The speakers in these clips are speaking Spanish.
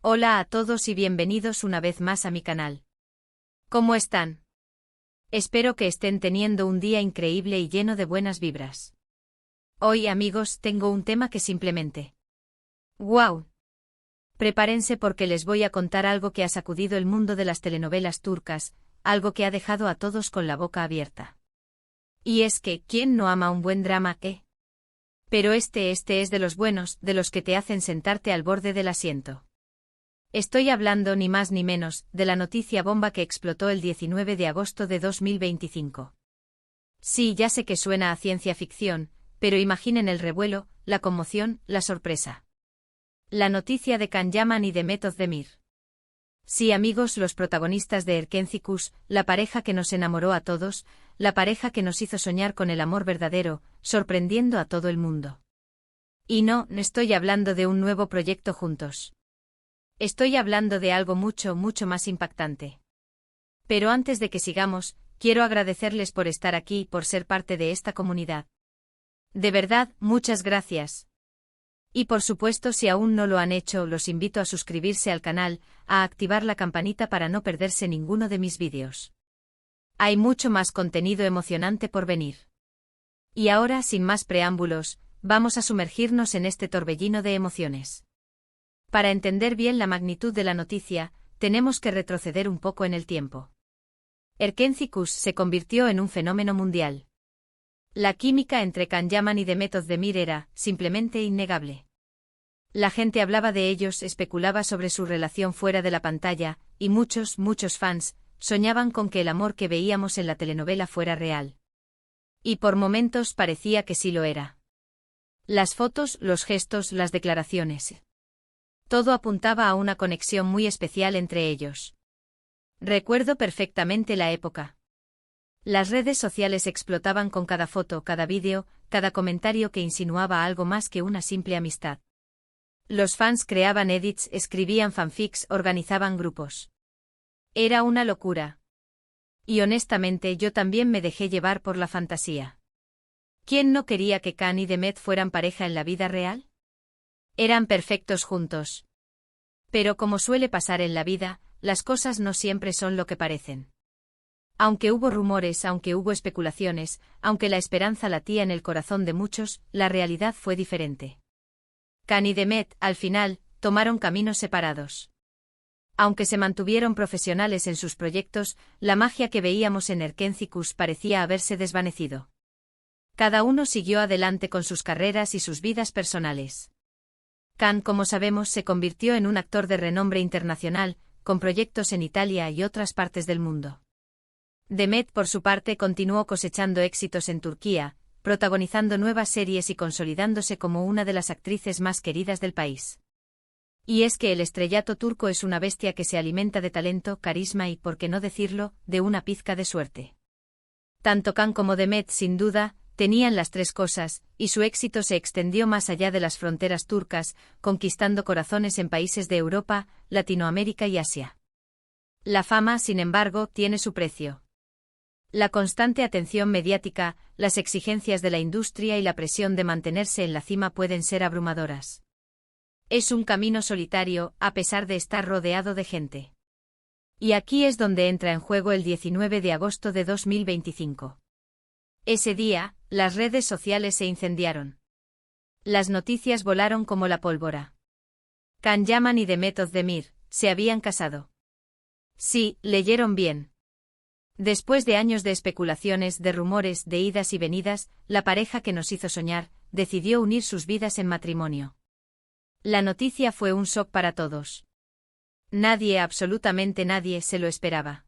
Hola a todos y bienvenidos una vez más a mi canal. ¿Cómo están? Espero que estén teniendo un día increíble y lleno de buenas vibras. Hoy, amigos, tengo un tema que simplemente... ¡Wow! Prepárense porque les voy a contar algo que ha sacudido el mundo de las telenovelas turcas, algo que ha dejado a todos con la boca abierta. Y es que, ¿quién no ama un buen drama, Pero este es de los buenos, de los que te hacen sentarte al borde del asiento. Estoy hablando ni más ni menos de la noticia bomba que explotó el 19 de agosto de 2025. Sí, ya sé que suena a ciencia ficción, pero imaginen el revuelo, la conmoción, la sorpresa. La noticia de Can Yaman y de Demet Özdemir. Sí, amigos, los protagonistas de Erkenci, la pareja que nos enamoró a todos, la pareja que nos hizo soñar con el amor verdadero, sorprendiendo a todo el mundo. Y no estoy hablando de un nuevo proyecto juntos. Estoy hablando de algo mucho, mucho más impactante. Pero antes de que sigamos, quiero agradecerles por estar aquí y por ser parte de esta comunidad. De verdad, muchas gracias. Y por supuesto, si aún no lo han hecho, los invito a suscribirse al canal, a activar la campanita para no perderse ninguno de mis vídeos. Hay mucho más contenido emocionante por venir. Y ahora, sin más preámbulos, vamos a sumergirnos en este torbellino de emociones. Para entender bien la magnitud de la noticia, tenemos que retroceder un poco en el tiempo. Erkenci se convirtió en un fenómeno mundial. La química entre Can Yaman y Demet Özdemir era, simplemente, innegable. La gente hablaba de ellos, especulaba sobre su relación fuera de la pantalla, y muchos fans, soñaban con que el amor que veíamos en la telenovela fuera real. Y por momentos parecía que sí lo era. Las fotos, los gestos, las declaraciones. Todo apuntaba a una conexión muy especial entre ellos. Recuerdo perfectamente la época. Las redes sociales explotaban con cada foto, cada vídeo, cada comentario que insinuaba algo más que una simple amistad. Los fans creaban edits, escribían fanfics, organizaban grupos. Era una locura. Y honestamente yo también me dejé llevar por la fantasía. ¿Quién no quería que Can y Demet fueran pareja en la vida real? Eran perfectos juntos. Pero como suele pasar en la vida, las cosas no siempre son lo que parecen. Aunque hubo rumores, aunque hubo especulaciones, aunque la esperanza latía en el corazón de muchos, la realidad fue diferente. Can y Demet, al final, tomaron caminos separados. Aunque se mantuvieron profesionales en sus proyectos, la magia que veíamos en Erkenci parecía haberse desvanecido. Cada uno siguió adelante con sus carreras y sus vidas personales. Can, como sabemos, se convirtió en un actor de renombre internacional, con proyectos en Italia y otras partes del mundo. Demet, por su parte, continuó cosechando éxitos en Turquía, protagonizando nuevas series y consolidándose como una de las actrices más queridas del país. Y es que el estrellato turco es una bestia que se alimenta de talento, carisma y, por qué no decirlo, de una pizca de suerte. Tanto Can como Demet, sin duda, tenían las tres cosas, y su éxito se extendió más allá de las fronteras turcas, conquistando corazones en países de Europa, Latinoamérica y Asia. La fama, sin embargo, tiene su precio. La constante atención mediática, las exigencias de la industria y la presión de mantenerse en la cima pueden ser abrumadoras. Es un camino solitario, a pesar de estar rodeado de gente. Y aquí es donde entra en juego el 19 de agosto de 2025. Ese día, las redes sociales se incendiaron. Las noticias volaron como la pólvora. Can Yaman y Demet Özdemir se habían casado. Sí, leyeron bien. Después de años de especulaciones, de rumores, de idas y venidas, la pareja que nos hizo soñar, decidió unir sus vidas en matrimonio. La noticia fue un shock para todos. Nadie, absolutamente nadie, se lo esperaba.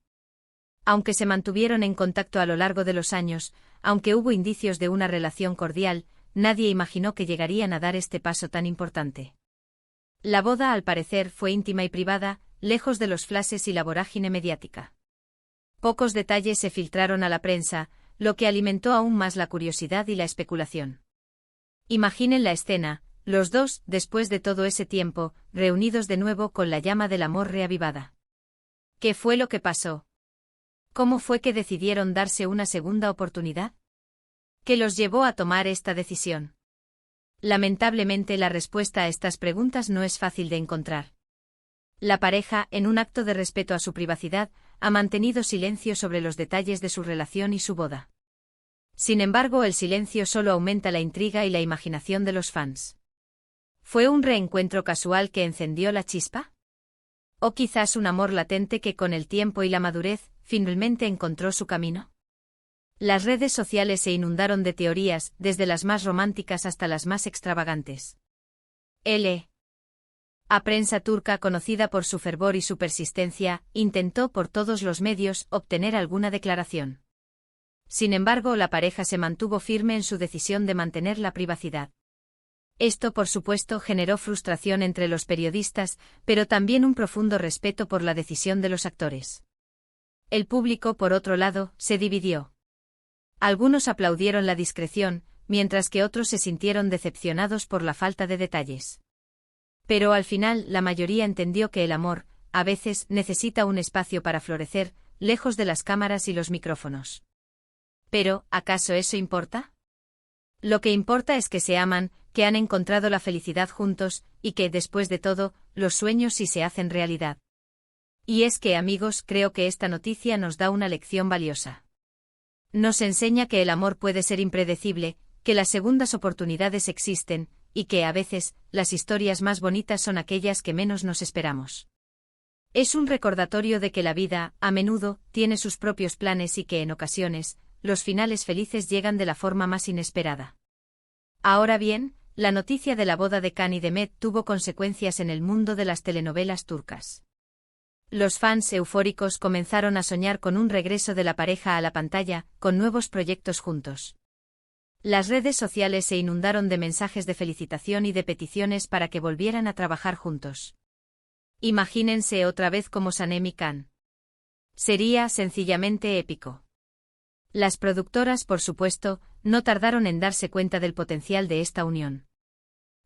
Aunque se mantuvieron en contacto a lo largo de los años, aunque hubo indicios de una relación cordial, nadie imaginó que llegarían a dar este paso tan importante. La boda, al parecer, fue íntima y privada, lejos de los flashes y la vorágine mediática. Pocos detalles se filtraron a la prensa, lo que alimentó aún más la curiosidad y la especulación. Imaginen la escena, los dos, después de todo ese tiempo, reunidos de nuevo con la llama del amor reavivada. ¿Qué fue lo que pasó? ¿Cómo fue que decidieron darse una segunda oportunidad? ¿Qué los llevó a tomar esta decisión? Lamentablemente la respuesta a estas preguntas no es fácil de encontrar. La pareja, en un acto de respeto a su privacidad, ha mantenido silencio sobre los detalles de su relación y su boda. Sin embargo, el silencio solo aumenta la intriga y la imaginación de los fans. ¿Fue un reencuentro casual que encendió la chispa? ¿O quizás un amor latente que con el tiempo y la madurez, finalmente encontró su camino? Las redes sociales se inundaron de teorías, desde las más románticas hasta las más extravagantes. La prensa turca, conocida por su fervor y su persistencia, intentó por todos los medios obtener alguna declaración. Sin embargo, la pareja se mantuvo firme en su decisión de mantener la privacidad. Esto, por supuesto, generó frustración entre los periodistas, pero también un profundo respeto por la decisión de los actores. El público, por otro lado, se dividió. Algunos aplaudieron la discreción, mientras que otros se sintieron decepcionados por la falta de detalles. Pero al final, la mayoría entendió que el amor, a veces, necesita un espacio para florecer, lejos de las cámaras y los micrófonos. Pero, ¿acaso eso importa? Lo que importa es que se aman, que han encontrado la felicidad juntos, y que, después de todo, los sueños sí se hacen realidad. Y es que, amigos, creo que esta noticia nos da una lección valiosa. Nos enseña que el amor puede ser impredecible, que las segundas oportunidades existen, y que, a veces, las historias más bonitas son aquellas que menos nos esperamos. Es un recordatorio de que la vida, a menudo, tiene sus propios planes y que, en ocasiones, los finales felices llegan de la forma más inesperada. Ahora bien, la noticia de la boda de Can y Demet tuvo consecuencias en el mundo de las telenovelas turcas. Los fans eufóricos comenzaron a soñar con un regreso de la pareja a la pantalla, con nuevos proyectos juntos. Las redes sociales se inundaron de mensajes de felicitación y de peticiones para que volvieran a trabajar juntos. Imagínense otra vez como Sanem y Can. Sería sencillamente épico. Las productoras, por supuesto, no tardaron en darse cuenta del potencial de esta unión.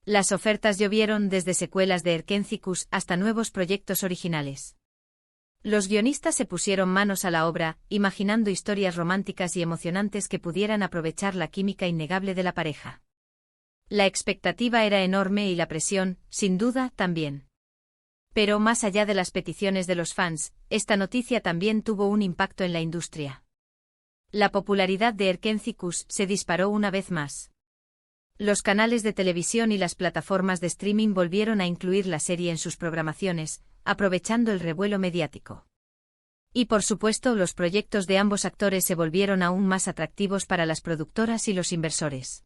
Las ofertas llovieron desde secuelas de Erkencikus hasta nuevos proyectos originales. Los guionistas se pusieron manos a la obra, imaginando historias románticas y emocionantes que pudieran aprovechar la química innegable de la pareja. La expectativa era enorme y la presión, sin duda, también. Pero más allá de las peticiones de los fans, esta noticia también tuvo un impacto en la industria. La popularidad de Erkencikus se disparó una vez más. Los canales de televisión y las plataformas de streaming volvieron a incluir la serie en sus programaciones, aprovechando el revuelo mediático. Y por supuesto, los proyectos de ambos actores se volvieron aún más atractivos para las productoras y los inversores.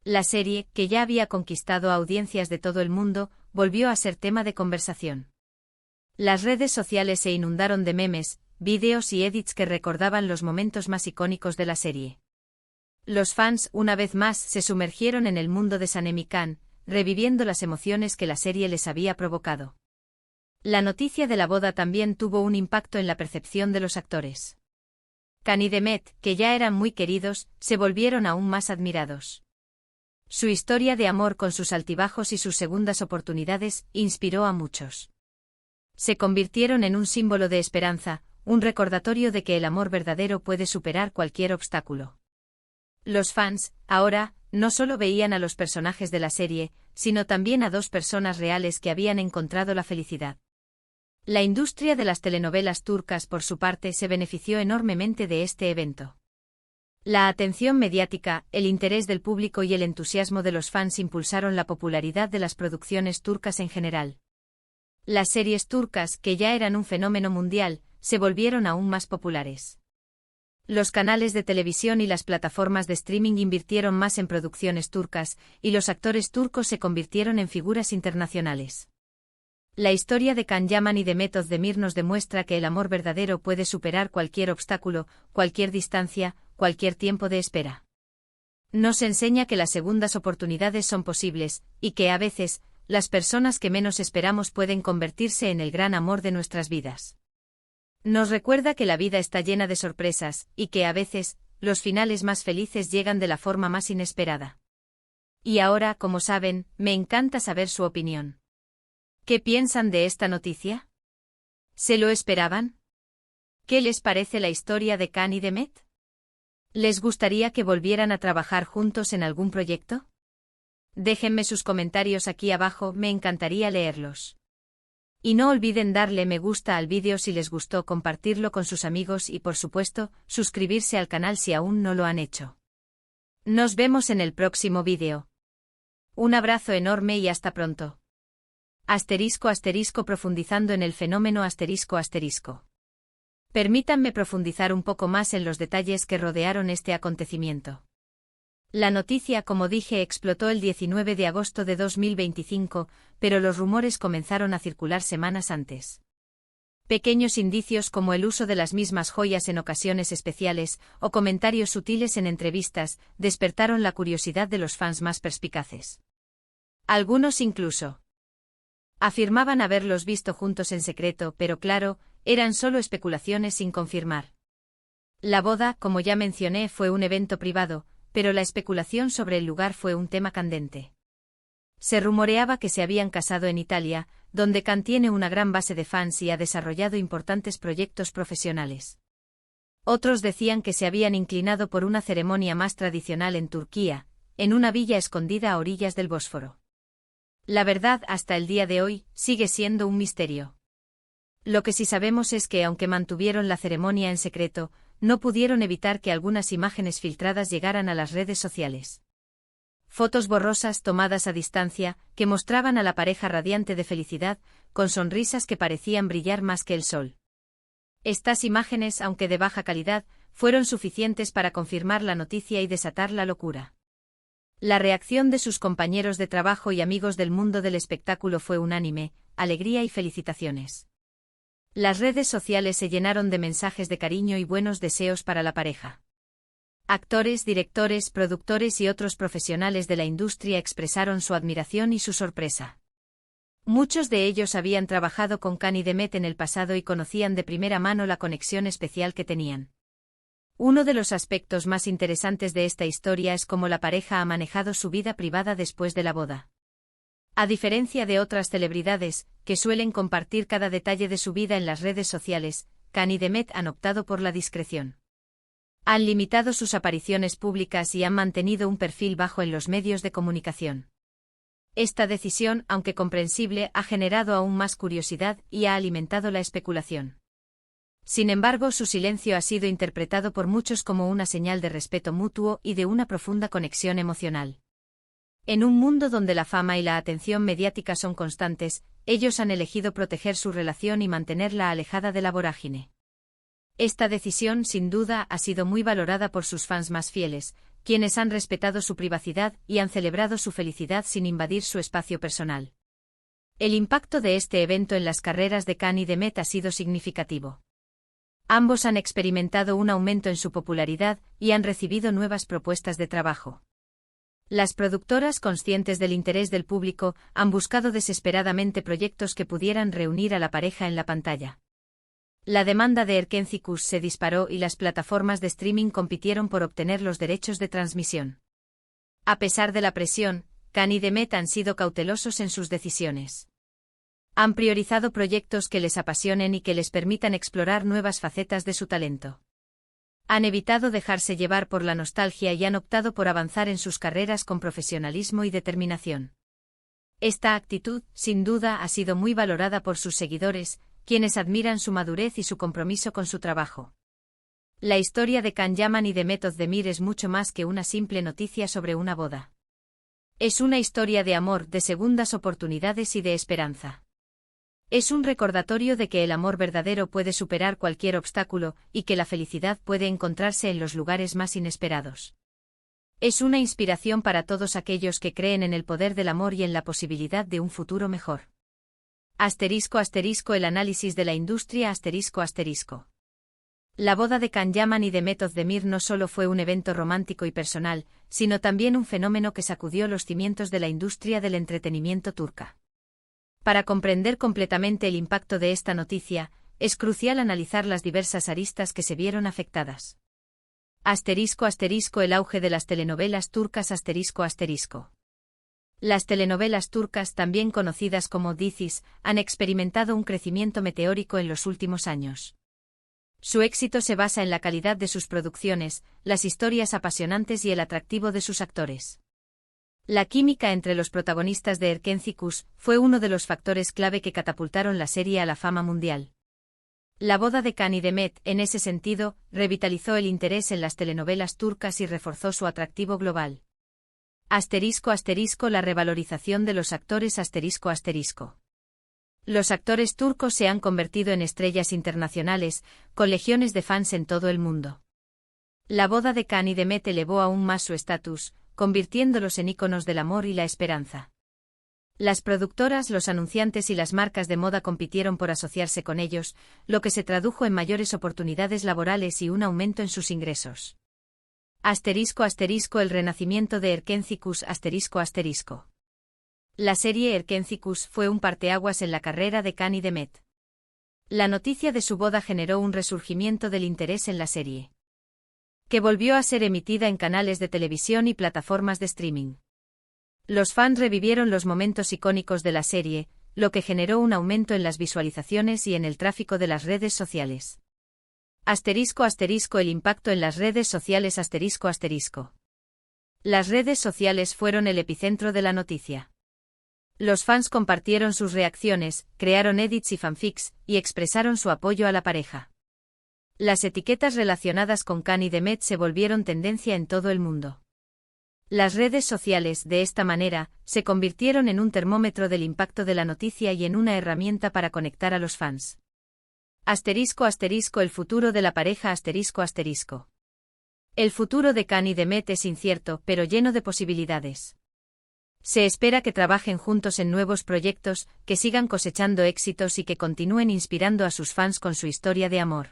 La serie, que ya había conquistado a audiencias de todo el mundo, volvió a ser tema de conversación. Las redes sociales se inundaron de memes, vídeos y edits que recordaban los momentos más icónicos de la serie. Los fans, una vez más, se sumergieron en el mundo de Sanem y Can, reviviendo las emociones que la serie les había provocado. La noticia de la boda también tuvo un impacto en la percepción de los actores. Can y Demet, que ya eran muy queridos, se volvieron aún más admirados. Su historia de amor con sus altibajos y sus segundas oportunidades inspiró a muchos. Se convirtieron en un símbolo de esperanza, un recordatorio de que el amor verdadero puede superar cualquier obstáculo. Los fans, ahora, no solo veían a los personajes de la serie, sino también a dos personas reales que habían encontrado la felicidad. La industria de las telenovelas turcas, por su parte, se benefició enormemente de este evento. La atención mediática, el interés del público y el entusiasmo de los fans impulsaron la popularidad de las producciones turcas en general. Las series turcas, que ya eran un fenómeno mundial, se volvieron aún más populares. Los canales de televisión y las plataformas de streaming invirtieron más en producciones turcas, y los actores turcos se convirtieron en figuras internacionales. La historia de Can Yaman y Demet Özdemir nos demuestra que el amor verdadero puede superar cualquier obstáculo, cualquier distancia, cualquier tiempo de espera. Nos enseña que las segundas oportunidades son posibles, y que a veces, las personas que menos esperamos pueden convertirse en el gran amor de nuestras vidas. Nos recuerda que la vida está llena de sorpresas, y que a veces, los finales más felices llegan de la forma más inesperada. Y ahora, como saben, me encanta saber su opinión. ¿Qué piensan de esta noticia? ¿Se lo esperaban? ¿Qué les parece la historia de Can y Demet? ¿Les gustaría que volvieran a trabajar juntos en algún proyecto? Déjenme sus comentarios aquí abajo, me encantaría leerlos. Y no olviden darle me gusta al vídeo si les gustó, compartirlo con sus amigos y por supuesto, suscribirse al canal si aún no lo han hecho. Nos vemos en el próximo vídeo. Un abrazo enorme y hasta pronto. Profundizando en el fenómeno ***. Permítanme profundizar un poco más en los detalles que rodearon este acontecimiento. La noticia, como dije, explotó el 19 de agosto de 2025, pero los rumores comenzaron a circular semanas antes. Pequeños indicios como el uso de las mismas joyas en ocasiones especiales, o comentarios sutiles en entrevistas, despertaron la curiosidad de los fans más perspicaces. Algunos incluso afirmaban haberlos visto juntos en secreto, pero claro, eran solo especulaciones sin confirmar. La boda, como ya mencioné, fue un evento privado, pero la especulación sobre el lugar fue un tema candente. Se rumoreaba que se habían casado en Italia, donde Can tiene una gran base de fans y ha desarrollado importantes proyectos profesionales. Otros decían que se habían inclinado por una ceremonia más tradicional en Turquía, en una villa escondida a orillas del Bósforo. La verdad, hasta el día de hoy, sigue siendo un misterio. Lo que sí sabemos es que, aunque mantuvieron la ceremonia en secreto, no pudieron evitar que algunas imágenes filtradas llegaran a las redes sociales. Fotos borrosas tomadas a distancia, que mostraban a la pareja radiante de felicidad, con sonrisas que parecían brillar más que el sol. Estas imágenes, aunque de baja calidad, fueron suficientes para confirmar la noticia y desatar la locura. La reacción de sus compañeros de trabajo y amigos del mundo del espectáculo fue unánime: alegría y felicitaciones. Las redes sociales se llenaron de mensajes de cariño y buenos deseos para la pareja. Actores, directores, productores y otros profesionales de la industria expresaron su admiración y su sorpresa. Muchos de ellos habían trabajado con Can y Demet en el pasado y conocían de primera mano la conexión especial que tenían. Uno de los aspectos más interesantes de esta historia es cómo la pareja ha manejado su vida privada después de la boda. A diferencia de otras celebridades, que suelen compartir cada detalle de su vida en las redes sociales, Can y Demet han optado por la discreción. Han limitado sus apariciones públicas y han mantenido un perfil bajo en los medios de comunicación. Esta decisión, aunque comprensible, ha generado aún más curiosidad y ha alimentado la especulación. Sin embargo, su silencio ha sido interpretado por muchos como una señal de respeto mutuo y de una profunda conexión emocional. En un mundo donde la fama y la atención mediática son constantes, ellos han elegido proteger su relación y mantenerla alejada de la vorágine. Esta decisión, sin duda, ha sido muy valorada por sus fans más fieles, quienes han respetado su privacidad y han celebrado su felicidad sin invadir su espacio personal. El impacto de este evento en las carreras de Can y Demet ha sido significativo. Ambos han experimentado un aumento en su popularidad y han recibido nuevas propuestas de trabajo. Las productoras, conscientes del interés del público, han buscado desesperadamente proyectos que pudieran reunir a la pareja en la pantalla. La demanda de Erkencikus se disparó y las plataformas de streaming compitieron por obtener los derechos de transmisión. A pesar de la presión, Can y Demet han sido cautelosos en sus decisiones. Han priorizado proyectos que les apasionen y que les permitan explorar nuevas facetas de su talento. Han evitado dejarse llevar por la nostalgia y han optado por avanzar en sus carreras con profesionalismo y determinación. Esta actitud, sin duda, ha sido muy valorada por sus seguidores, quienes admiran su madurez y su compromiso con su trabajo. La historia de Can Yaman y Demet Özdemir es mucho más que una simple noticia sobre una boda. Es una historia de amor, de segundas oportunidades y de esperanza. Es un recordatorio de que el amor verdadero puede superar cualquier obstáculo y que la felicidad puede encontrarse en los lugares más inesperados. Es una inspiración para todos aquellos que creen en el poder del amor y en la posibilidad de un futuro mejor. *** El análisis de la industria ***. La boda de Can Yaman y Demet Özdemir no solo fue un evento romántico y personal, sino también un fenómeno que sacudió los cimientos de la industria del entretenimiento turca. Para comprender completamente el impacto de esta noticia, es crucial analizar las diversas aristas que se vieron afectadas. *** El auge de las telenovelas turcas ***. Las telenovelas turcas, también conocidas como dizis, han experimentado un crecimiento meteórico en los últimos años. Su éxito se basa en la calidad de sus producciones, las historias apasionantes y el atractivo de sus actores. La química entre los protagonistas de Erkenzicus fue uno de los factores clave que catapultaron la serie a la fama mundial. La boda de Can y Demet, en ese sentido, revitalizó el interés en las telenovelas turcas y reforzó su atractivo global. *** La revalorización de los actores ***. Los actores turcos se han convertido en estrellas internacionales, con legiones de fans en todo el mundo. La boda de Can y Demet elevó aún más su estatus, convirtiéndolos en íconos del amor y la esperanza. Las productoras, los anunciantes y las marcas de moda compitieron por asociarse con ellos, lo que se tradujo en mayores oportunidades laborales y un aumento en sus ingresos. *** El renacimiento de Erkenzicus ***. La serie Erkenzicus fue un parteaguas en la carrera de Can y Demet. La noticia de su boda generó un resurgimiento del interés en la serie, que volvió a ser emitida en canales de televisión y plataformas de streaming. Los fans revivieron los momentos icónicos de la serie, lo que generó un aumento en las visualizaciones y en el tráfico de las redes sociales. El impacto en las redes sociales ***. Las redes sociales fueron el epicentro de la noticia. Los fans compartieron sus reacciones, crearon edits y fanfics, y expresaron su apoyo a la pareja. Las etiquetas relacionadas con Can y Demet se volvieron tendencia en todo el mundo. Las redes sociales, de esta manera, se convirtieron en un termómetro del impacto de la noticia y en una herramienta para conectar a los fans. ***El futuro de la pareja ***. El futuro de Can y Demet es incierto, pero lleno de posibilidades. Se espera que trabajen juntos en nuevos proyectos, que sigan cosechando éxitos y que continúen inspirando a sus fans con su historia de amor.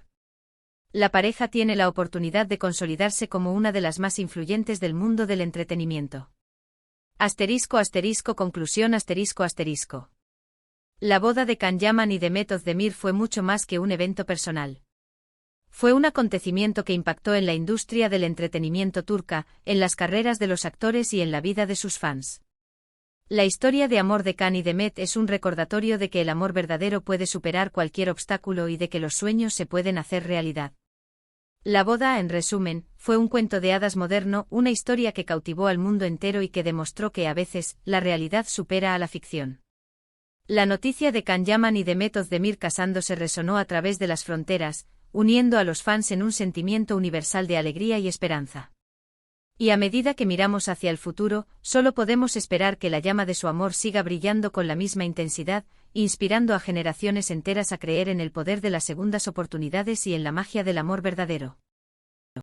La pareja tiene la oportunidad de consolidarse como una de las más influyentes del mundo del entretenimiento. Conclusión ***. La boda de Can Yaman y Demet Özdemir fue mucho más que un evento personal. Fue un acontecimiento que impactó en la industria del entretenimiento turca, en las carreras de los actores y en la vida de sus fans. La historia de amor de Can y Demet es un recordatorio de que el amor verdadero puede superar cualquier obstáculo y de que los sueños se pueden hacer realidad. La boda, en resumen, fue un cuento de hadas moderno, una historia que cautivó al mundo entero y que demostró que a veces, la realidad supera a la ficción. La noticia de Can Yaman y Demet Özdemir casándose resonó a través de las fronteras, uniendo a los fans en un sentimiento universal de alegría y esperanza. Y a medida que miramos hacia el futuro, solo podemos esperar que la llama de su amor siga brillando con la misma intensidad, inspirando a generaciones enteras a creer en el poder de las segundas oportunidades y en la magia del amor verdadero.